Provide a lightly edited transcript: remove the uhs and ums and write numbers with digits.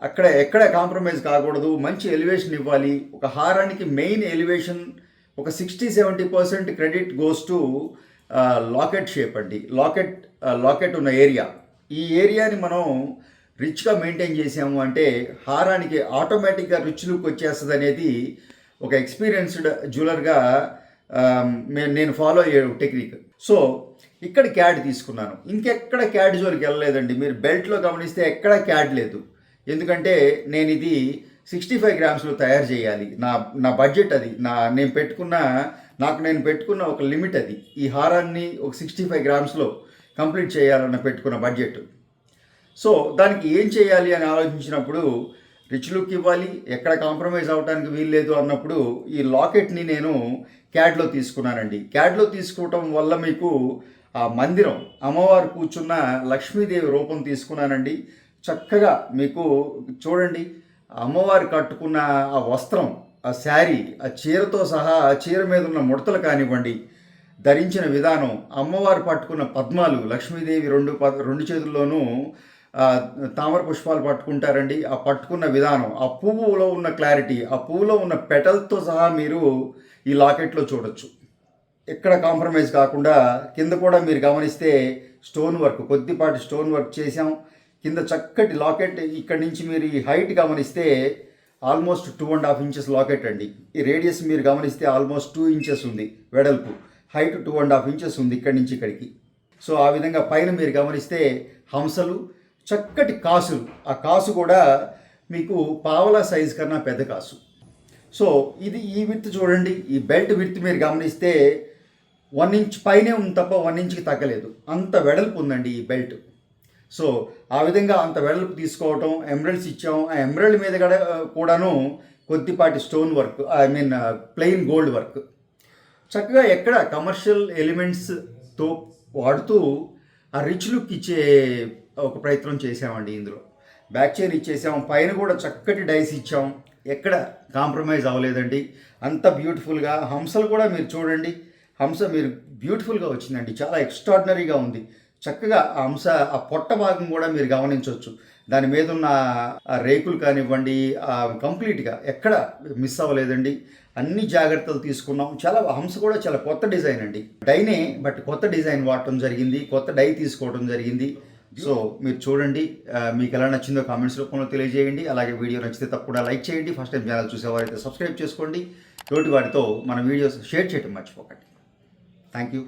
అక్కడ ఎక్కడ కాంప్రమైజ్ కాకూడదు, మంచి ఎలివేషన్ ఇవ్వాలి. ఒక హారానికి మెయిన్ ఎలివేషన్ ఒక 60-70% credit goes to locket shape అండి. లాకెట్ ఉన్న ఏరియా, ఈ ఏరియాని మనం రిచ్గా మెయింటైన్ చేసాము అంటే హారానికి ఆటోమేటిక్గా రిచ్ లుక్ వచ్చేస్తుంది అనేది ఒక ఎక్స్పీరియన్స్డ్ జ్యువెలర్గా నేను ఫాలో అయ్యే టెక్నిక్. సో ఇక్కడ క్యాడ్ తీసుకున్నాను, ఇంకెక్కడ క్యాడ్ జోలికి వెళ్ళలేదండి. మీరు బెల్ట్లో గమనిస్తే ఎక్కడ క్యాడ్ లేదు, ఎందుకంటే నేను ఇది 65 గ్రామ్స్లో తయారు చేయాలి. నా బడ్జెట్ అది, నేను పెట్టుకున్న ఒక లిమిట్ అది. ఈ హారాన్ని ఒక 65 గ్రామ్స్లో కంప్లీట్ చేయాలన్న పెట్టుకున్న బడ్జెట్. సో దానికి ఏం చేయాలి అని ఆలోచించినప్పుడు రిచ్ లుక్ ఇవ్వాలి, ఎక్కడ కాంప్రమైజ్ అవ్వడానికి వీల్లేదు అన్నప్పుడు ఈ లాకెట్ని నేను క్యాడ్లో తీసుకున్నానండి. క్యాడ్లో తీసుకోవటం వల్ల మీకు ఆ మందిరం, అమ్మవారు కూర్చున్న లక్ష్మీదేవి రూపం తీసుకున్నానండి. చక్కగా మీకు చూడండి, అమ్మవారు కట్టుకున్న ఆ వస్త్రం, ఆ శారీ, ఆ చీరతో సహా ఆ చీర మీద ఉన్న ముడతలు కానివ్వండి, ధరించిన విధానం, అమ్మవారు పట్టుకున్న పద్మాలు, లక్ష్మీదేవి రెండు చేతుల్లోనూ తామర పుష్పాలు పట్టుకుంటారండి. ఆ పట్టుకున్న విధానం, ఆ పువ్వులో ఉన్న క్లారిటీ, ఆ పువ్వులో ఉన్న పెటల్తో సహా మీరు ఈ లాకెట్లో చూడొచ్చు. ఎక్కడ కాంప్రమైజ్ కాకుండా కింద కూడా మీరు గమనిస్తే స్టోన్ వర్క్, కొద్దిపాటి స్టోన్ వర్క్ చేసాం కింద. చక్కటి లాకెట్. ఇక్కడి నుంచి మీరు ఈ హైట్ గమనిస్తే ఆల్మోస్ట్ 2.5 ఇంచెస్ లాకెట్ అండి. ఈ రేడియస్ మీరు గమనిస్తే ఆల్మోస్ట్ 2 ఇంచెస్ ఉంది వెడల్పు, హైట్ 2.5 ఇంచెస్ ఉంది ఇక్కడి నుంచి ఇక్కడికి. సో ఆ విధంగా పైన మీరు గమనిస్తే హంసలు, చక్కటి కాసులు. ఆ కాసు కూడా మీకు పావలా సైజు కన్నా పెద్ద కాసు. సో ఇది ఈ విడ్త్ చూడండి, ఈ బెల్ట్ విడ్త్ మీరు గమనిస్తే 1 ఇంచ్ పైనే ఉంది తప్ప 1 ఇంచ్కి తగ్గలేదు, అంత వెడల్పు ఉందండి ఈ బెల్ట్. సో ఆ విధంగా అంత వెడల్పు తీసుకోవటం, ఎమరల్డ్స్ ఇచ్చాం. ఆ ఎమరల్డ్ మీద కూడాను కొద్దిపాటి stone work, plain gold work. చక్కగా ఎక్కడ కమర్షియల్ ఎలిమెంట్స్తో వాడుతూ ఆ రిచ్ లుక్ ఇచ్చే ఒక ప్రయత్నం చేసామండి. ఇందులో బ్యాక్ చైన్ ఇచ్చేసాం, పైన కూడా చక్కటి డైస్ ఇచ్చాం, ఎక్కడ కాంప్రమైజ్ అవ్వలేదండి. అంత బ్యూటిఫుల్గా. హంసలు కూడా మీరు చూడండి, హంస మీరు బ్యూటిఫుల్గా వచ్చిందండి, చాలా ఎక్స్ట్రాడినరీగా ఉంది. చక్కగా ఆ హంస ఆ పొట్ట భాగం కూడా మీరు గమనించవచ్చు, దాని మీద ఉన్న ఆ రేకులు కానివ్వండి, కంప్లీట్గా ఎక్కడ మిస్ అవ్వలేదండి. అన్ని జాగ్రత్తలు తీసుకున్నాం. చాలా హంస కూడా చాలా కొత్త డిజైన్ అండి, డైనే బట్ కొత్త డిజైన్ వాడటం జరిగింది, కొత్త డై తీసుకోవడం జరిగింది. సో మీరు చూడండి, మీకు ఎలా నచ్చిందో కామెంట్స్ రూపంలో తెలియజేయండి. అలాగే వీడియో నచ్చితే తప్పకుండా లైక్ చేయండి. ఫస్ట్ టైం ఛానల్ చూసేవారైతే సబ్స్క్రైబ్ చేసుకోండి. తోటి వారితో మన వీడియోస్ షేర్ చేయడం మర్చిపోకండి. Thank you.